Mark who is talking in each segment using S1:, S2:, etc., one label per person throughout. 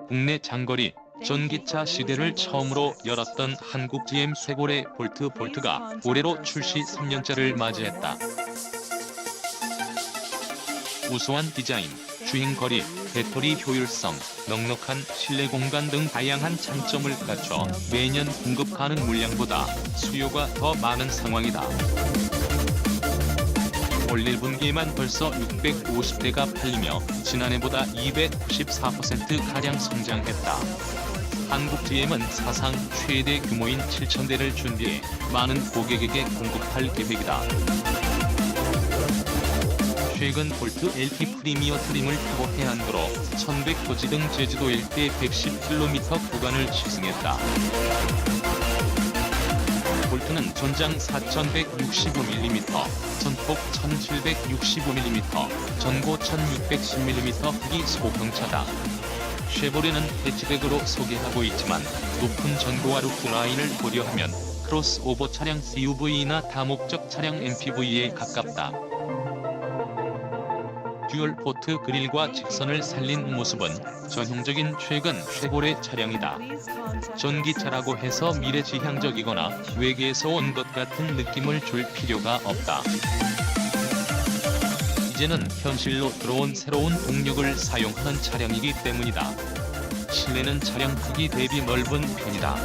S1: 국내 장거리 전기차 시대를 처음으로 열었던 한국 GM 쉐보레 볼트가 올해로 출시 3년째를 맞이했다. 우수한 디자인, 주행거리, 배터리 효율성, 넉넉한 실내 공간 등 다양한 장점을 갖춰 매년 공급하는 물량보다 수요가 더 많은 상황이다. 올 1분기에만 벌써 650대가 팔리며 지난해보다 294%가량 성장했다. 한국 GM은 사상 최대 규모인 7,000대를 준비해 많은 고객에게 공급할 계획이다. 최근 볼트 LT 프리미어 트림을 타고 해안도로 1100고지 등 제주도 일대 110km 구간을 시승했다. 볼트는 전장 4165mm, 전폭 1765mm, 전고 1610mm 흑이 소형차다. 쉐보레는 해치백으로 소개하고 있지만 높은 전고와 루프라인을 고려하면 크로스오버 차량 CUV나 다목적 차량 MPV에 가깝다. 듀얼 포트 그릴과 직선을 살린 모습은 전형적인 최근 쉐보레 차량이다. 전기차라고 해서 미래지향적이거나 외계에서 온 것 같은 느낌을 줄 필요가 없다. 이제는 현실로 들어온 새로운 동력을 사용하는 차량이기 때문이다. 실내는 차량 크기 대비 넓은 편이다.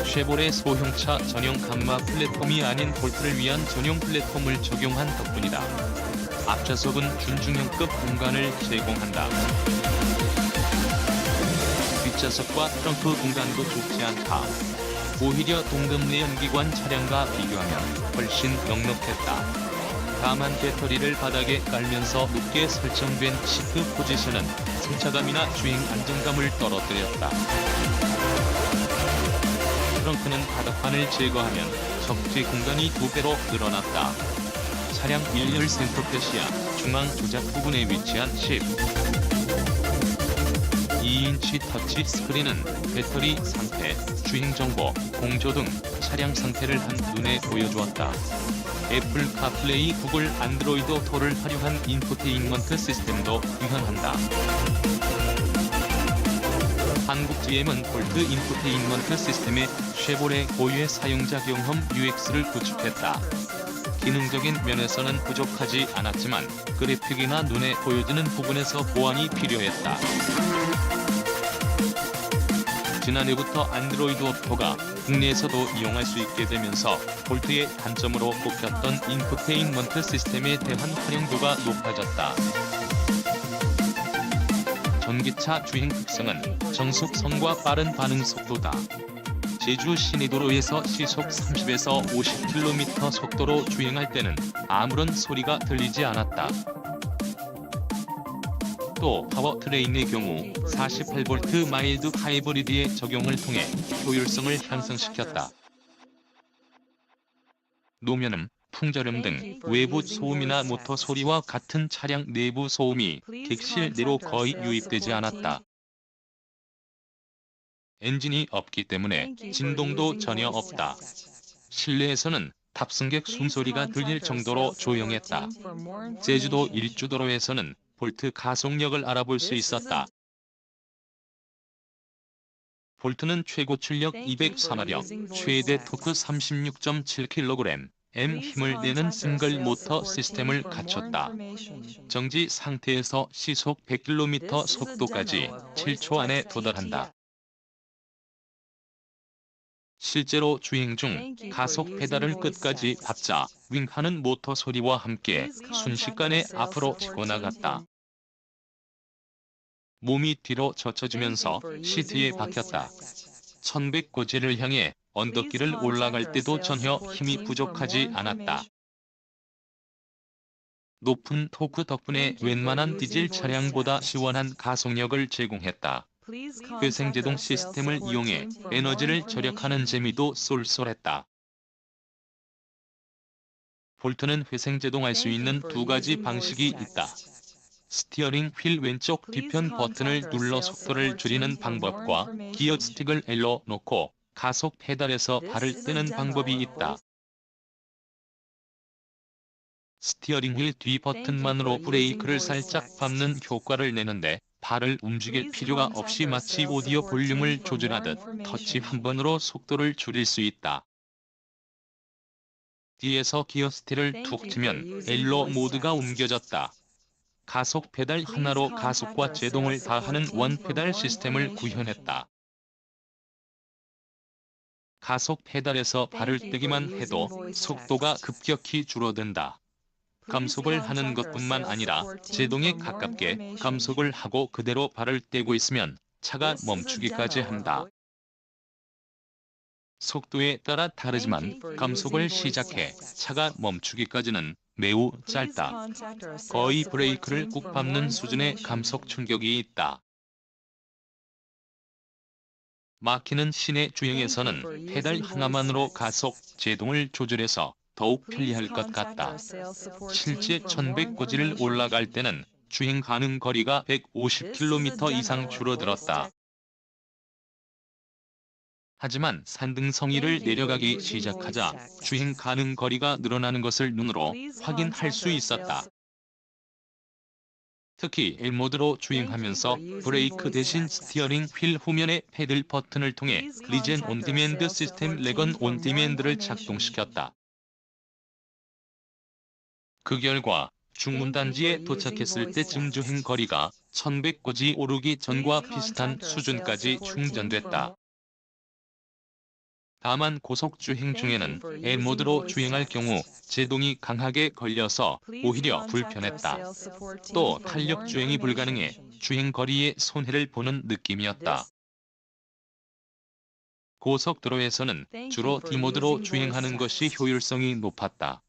S1: 쉐보레 소형차 전용 감마 플랫폼이 아닌 볼트를 위한 전용 플랫폼을 적용한 덕분이다. 앞좌석은 준중형급 공간을 제공한다. 뒷좌석과 트렁크 공간도 좁지 않다. 오히려 동급 내연기관 차량과 비교하면 훨씬 넉넉했다. 다만 배터리를 바닥에 깔면서 높게 설정된 시트 포지션은 승차감이나 주행 안정감을 떨어뜨렸다. 트렁크는 바닥판을 제거하면 적재 공간이 2배로 늘어났다. 차량 1열 센터페시아 중앙 조작 부분에 위치한 12인치 터치 스크린은 배터리 상태, 주행정보, 공조 등 차량 상태를 한눈에 보여주었다. 애플 카플레이, 구글 안드로이드 오토를 활용한 인포테인먼트 시스템도 구현한다. 한국 GM은 볼트 인포테인먼트 시스템에 쉐보레 고유의 사용자 경험 UX를 구축했다. 기능적인 면에서는 부족하지 않았지만 그래픽이나 눈에 보여지는 부분에서 보완이 필요했다. 지난해부터 안드로이드 오토가 국내에서도 이용할 수 있게 되면서 볼트의 단점으로 꼽혔던 인포테인먼트 시스템에 대한 활용도가 높아졌다. 전기차 주행 특성은 정속성과 빠른 반응 속도다. 제주 시내도로에서 시속 30에서 50km 속도로 주행할 때는 아무런 소리가 들리지 않았다. 또 파워트레인의 경우 48V 마일드 하이브리드의 적용을 통해 효율성을 향상시켰다. 노면음, 풍절음 등 외부 소음이나 모터 소리와 같은 차량 내부 소음이 객실 내로 거의 유입되지 않았다. 엔진이 없기 때문에 진동도 전혀 없다. 실내에서는 탑승객 숨소리가 들릴 정도로 조용했다. 제주도 일주도로에서는 볼트 가속력을 알아볼 수 있었다. 볼트는 최고 출력 204마력, 최대 토크 36.7kg, M 힘을 내는 싱글 모터 시스템을 갖췄다. 정지 상태에서 시속 100km 속도까지 7초 안에 도달한다. 실제로 주행 중 가속 페달을 끝까지 밟자 윙하는 모터 소리와 함께 순식간에 앞으로 치고 나갔다. 몸이 뒤로 젖혀지면서 시트에 박혔다. 1100고지를 향해 언덕길을 올라갈 때도 전혀 힘이 부족하지 않았다. 높은 토크 덕분에 웬만한 디젤 차량보다 시원한 가속력을 제공했다. 회생제동 시스템을 이용해 에너지를 절약하는 재미도 쏠쏠했다. 볼트는 회생제동할 수 있는 두 가지 방식이 있다. 스티어링 휠 왼쪽 뒤편 버튼을 눌러 속도를 줄이는 방법과 기어 스틱을 L로 놓고 가속 페달에서 발을 떼는 방법이 있다. 스티어링 휠 뒤 버튼만으로 브레이크를 살짝 밟는 효과를 내는데 발을 움직일 필요가 없이 마치 오디오 볼륨을 조절하듯 터치 한 번으로 속도를 줄일 수 있다. 뒤에서 기어 스틸을 툭 치면 엘로 모드가 옮겨졌다. 가속 페달 하나로 가속과 제동을 다하는 원 페달 시스템을 구현했다. 가속 페달에서 발을 떼기만 해도 속도가 급격히 줄어든다. 감속을 하는 것뿐만 아니라 제동에 가깝게 감속을 하고 그대로 발을 떼고 있으면 차가 멈추기까지 한다. 속도에 따라 다르지만 감속을 시작해 차가 멈추기까지는 매우 짧다. 거의 브레이크를 꾹 밟는 수준의 감속 충격이 있다. 막히는 시내 주행에서는 페달 하나만으로 가속, 제동을 조절해서 더욱 편리할 것 같다. 실제 1100고지를 올라갈 때는 주행 가능 거리가 150km 이상 줄어들었다. 하지만 산등성이를 내려가기 시작하자 주행 가능 거리가 늘어나는 것을 눈으로 확인할 수 있었다. 특히 L모드로 주행하면서 브레이크 대신 스티어링 휠 후면의 패들 버튼을 통해 리젠 온디맨드 시스템 레건 온디맨드를 작동시켰다. 그 결과 중문단지에 도착했을 때쯤 주행 거리가 1100고지 오르기 전과 비슷한 수준까지 충전됐다. 다만 고속주행 중에는 L모드로 주행할 경우 제동이 강하게 걸려서 오히려 불편했다. 또 탄력주행이 불가능해 주행거리에 손해를 보는 느낌이었다. 고속도로에서는 주로 D모드로 주행하는 것이 효율성이 높았다.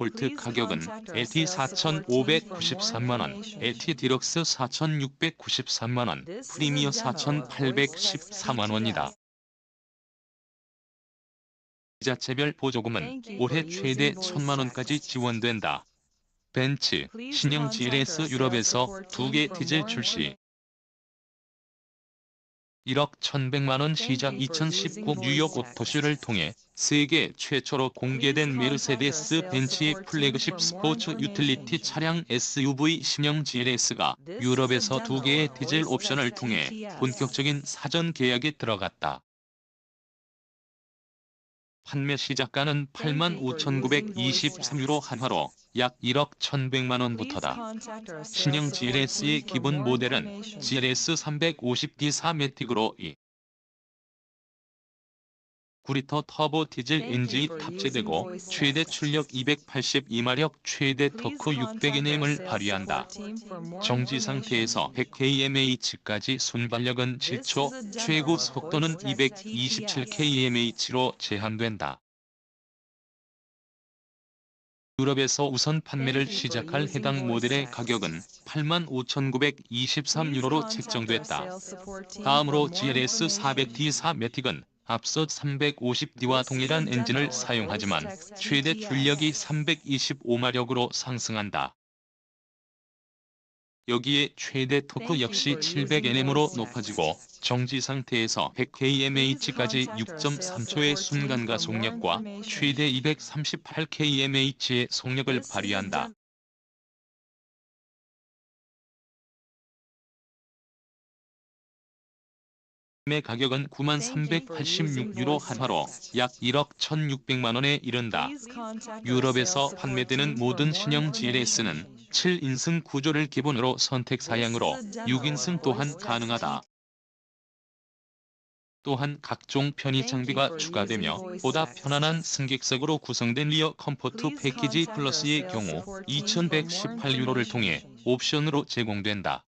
S1: 볼트 가격은 LT 4,593만원, LT 디럭스 4,693만원, 프리미어 4,814만원이다. 자체별 보조금은 올해 최대 1,000만원까지 지원된다. 벤츠, 신형 GLS 유럽에서 2개 디젤 출시. 1억 1,100만원 시작 2019 뉴욕 오토쇼를 통해 세계 최초로 공개된 메르세데스 벤츠의 플래그십 스포츠 유틸리티 차량 SUV 신형 GLS가 유럽에서 2개의 디젤 옵션을 통해 본격적인 사전 계약에 들어갔다. 판매 시작가는 85,923유로 한화로 약 1억 1,100만원부터다. 신형 GLS의 기본 모델은 GLS 350D4 매틱으로 9리터 터보 디젤 엔진이 탑재되고 최대 출력 282마력, 최대 토크 600Nm을 발휘한다. 정지 상태에서 100kmh까지 순발력은 7초, 최고 속도는 227kmh로 제한된다. 유럽에서 우선 판매를 시작할 해당 모델의 가격은 85,923유로로 책정됐다. 다음으로 GLS 400D4 매틱은 앞서 350D와 동일한 엔진을 사용하지만 최대 출력이 325마력으로 상승한다. 여기에 최대 토크 역시 700Nm로 높아지고 정지 상태에서 100kmh까지 6.3초의 순간 가속력과 최대 238kmh의 속력을 발휘한다. 매 가격은 9386유로 한화로 약 1억 1,600만원에 이른다. 유럽에서 판매되는 모든 신형 GLS는 7인승 구조를 기본으로 선택 사양으로 6인승 또한 가능하다. 또한 각종 편의 장비가 추가되며 보다 편안한 승객석으로 구성된 리어 컴포트 패키지 플러스의 경우 2,118유로를 통해 옵션으로 제공된다.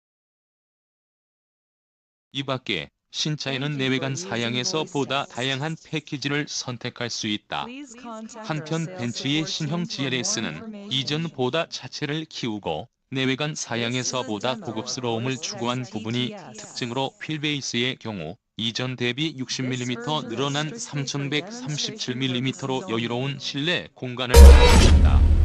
S1: 이 밖에 신차에는 내외관 사양에서 보다 다양한 패키지를 선택할 수 있다. 한편 벤츠의 신형 GLS는 이전보다 차체를 키우고 내외관 사양에서 보다 고급스러움을 추구한 부분이 특징으로 휠베이스의 경우 이전 대비 60mm 늘어난 3,137mm로 여유로운 실내 공간을 가지고 있다.